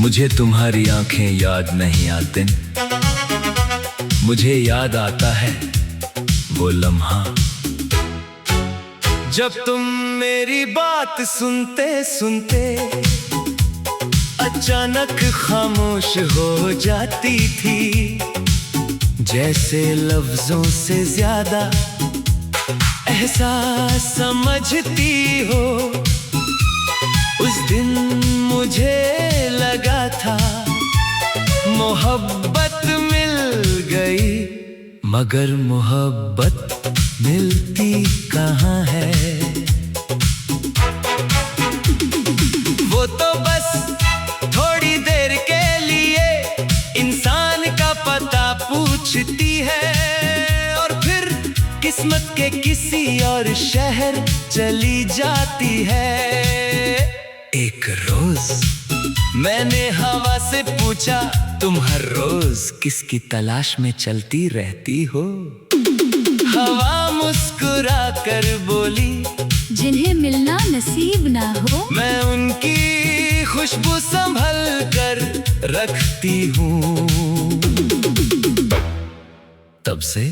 मुझे तुम्हारी आंखें याद नहीं आते, मुझे याद आता है वो लम्हा जब तुम मेरी बात सुनते सुनते अचानक खामोश हो जाती थी। जैसे लफ्जों से ज्यादा एहसास समझती हो। उस दिन मुझे लगा था मोहब्बत मिल गई, मगर मोहब्बत मिलती कहाँ है। वो तो बस थोड़ी देर के लिए इंसान का पता पूछती है और फिर किस्मत के किसी और शहर चली जाती है। एक रोज मैंने हवा से पूछा, तुम हर रोज किसकी तलाश में चलती रहती हो। हवा मुस्कुरा कर बोली, जिन्हें मिलना नसीब ना हो। मैं उनकी खुशबू संभल कर रखती हूँ। तब से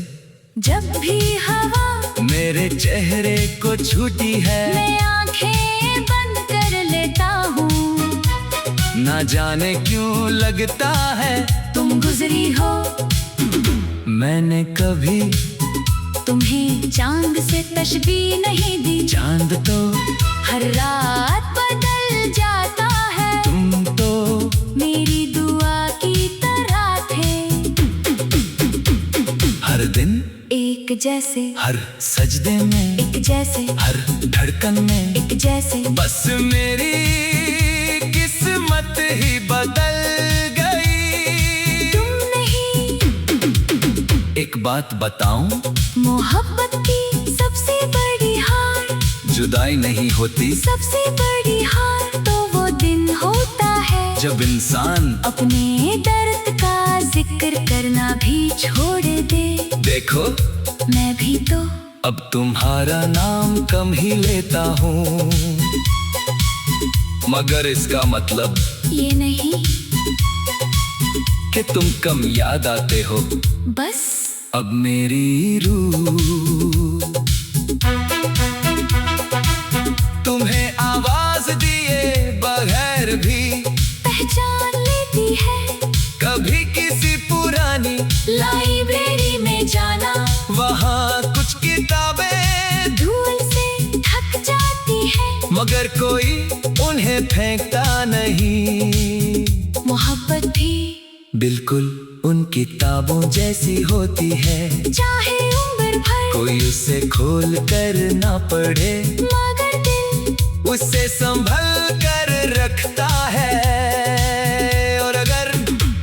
जब भी हवा मेरे चेहरे को छूती है, मैं आंखें बंद कर लेता हूँ। ना जाने क्यों लगता है तुम गुजरी हो। मैंने कभी तुम्हें चांद से तशबीह नहीं दी। चांद तो हर रात बदल जाता है। तुम तो मेरी दुआ की तरह थे। हर दिन एक जैसे, हर सजदे में एक जैसे, हर धड़कन में एक जैसे। बस मेरी किस्मत ही बदल गई। तुम नहीं। एक बात बताऊं, मोहब्बत की सबसे बड़ी हार, जुदाई नहीं होती। सबसे बड़ी हार तो वो दिन होता है जब इंसान अपने दर्द का जिक्र करना भी छोड़ दे। देखो मैं भी तो अब तुम्हारा नाम कम ही लेता हूँ, मगर इसका मतलब ये नहीं कि तुम कम याद आते हो। बस अब मेरी रूह तुम्हें आवाज दिए बगैर भी पहचान लेती है। कभी किसी पुरानी लाइब्रेरी में जाना, वहाँ कुछ किताबें धूल से ढक जाती है, मगर कोई उन्हें फेंकता नहीं। मोहब्बत भी बिल्कुल उन किताबों जैसी होती है, चाहे उम्र भर कोई उसे खोल कर ना पढ़े, मगर दिल उसे संभल कर रखता है। और अगर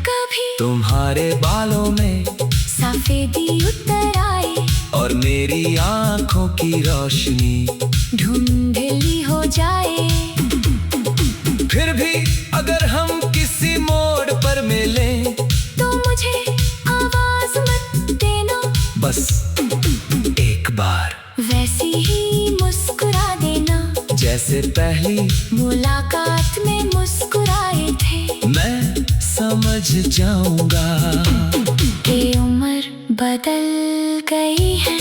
कभी तुम्हारे बालों में सफेदी उतर आए और मेरी आंखों की रोशनी धुंधली हो जाए, फिर भी अगर हम किसी मोड़ पर मिलें, तो मुझे आवाज मत देना। बस एक बार वैसी ही मुस्कुरा देना जैसे पहली मुलाकात में मुस्कुराए थे। मैं समझ जाऊंगा कि उम्र बदल गई है,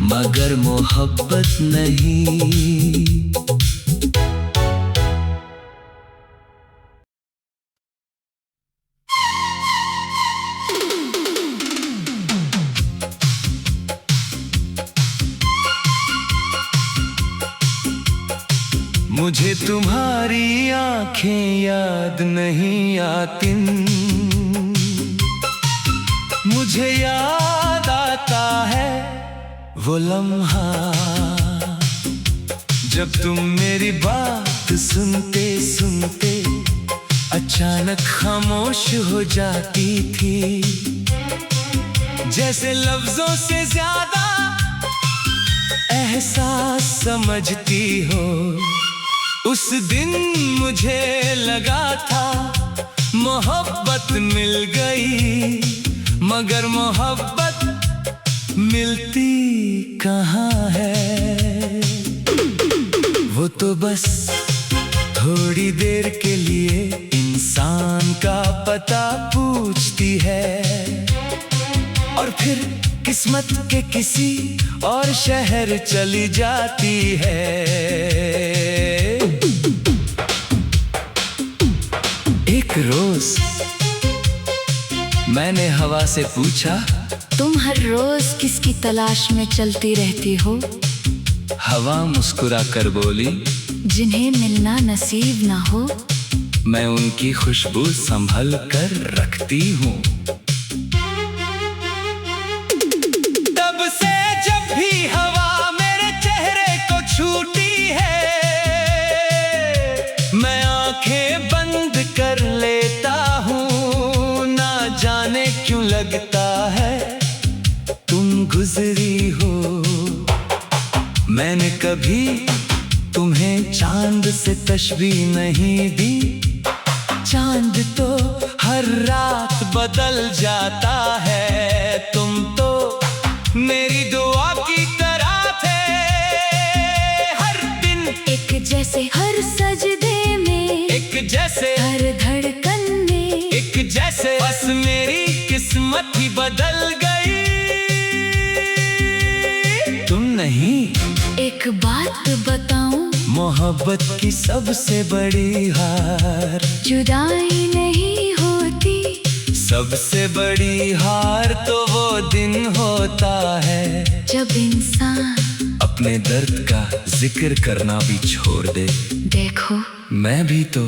मगर मोहब्बत नहीं। मुझे तुम्हारी आंखें याद नहीं आती, मुझे याद आता है वो लम्हा जब तुम मेरी बात सुनते सुनते अचानक खामोश हो जाती थी। जैसे लफ्जों से ज्यादा एहसास समझती हो। उस दिन मुझे लगा था मोहब्बत मिल गई, मगर मोहब्बत मिलती कहाँ है। वो तो बस थोड़ी देर के लिए इंसान का पता पूछती है और फिर किस्मत के किसी और शहर चली जाती है। एक रोज मैंने हवा से पूछा, तुम हर रोज किसकी तलाश में चलती रहती हो? हवा मुस्कुरा कर बोली, जिन्हें मिलना नसीब ना हो। मैं उनकी खुशबू संभल कर रखती हूँ। तब से जब भी हवा मेरे चेहरे को छूती है, मैं आंखें बंद कर लेता हूँ। ना जाने क्यों लगता है तुम गुजरी हो। मैंने कभी तुम्हें चांद से तशबीह नहीं दी। चांद तो हर रात बदल जाता है, तुम तो मेरी दुआ की तरह थे। हर दिन एक जैसे हर सजदे में, एक जैसे हर धड़कन में, एक जैसे। बस मेरी किस्मत ही बदल गई, तुम नहीं। एक बात बताऊं, मोहब्बत की सबसे बड़ी हार जुदाई नहीं होती। सबसे बड़ी हार तो वो दिन होता है जब इंसान अपने दर्द का जिक्र करना भी छोड़ दे। देखो मैं भी तो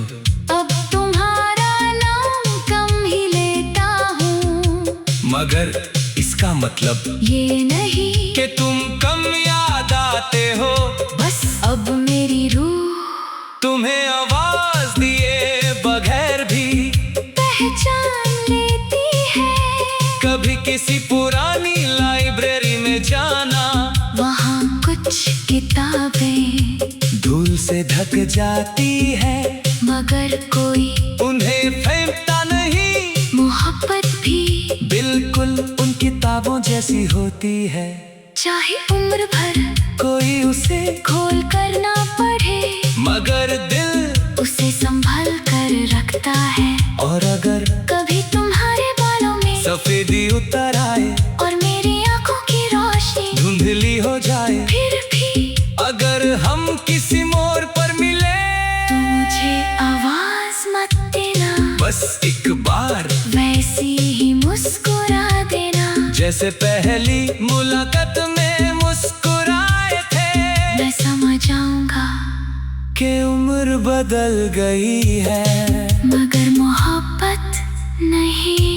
अब तुम्हारा नाम कम ही लेता हूँ, मगर इसका मतलब ये नहीं कि तुम कम याद आते हो। बस अब मेरी रूह तुम्हें आवाज दिए बगैर भी पहचान लेती है। कभी किसी पुरानी लाइब्रेरी में जाना, वहाँ कुछ किताबें धूल से ढक जाती है, मगर कोई उन्हें फेंकता नहीं। मोहब्बत भी बिल्कुल उन किताबों जैसी होती है, चाहे उम्र भर कोई उसे खोल कर ना पढ़े, मगर दिल उसे संभाल कर रखता है। और अगर कभी तुम्हारे बालों में सफेदी उतर आए और मेरी आंखों की रोशनी धुंधली हो जाए, फिर भी अगर हम किसी मोड़ पर मिले, तो मुझे आवाज मत देना। बस एक बार वैसी ही मुस्कुरा देना जैसे पहली मुलाकात में मुस्कुराए थे। मैं समझ जाऊंगा कि उम्र बदल गई है, मगर मोहब्बत नहीं।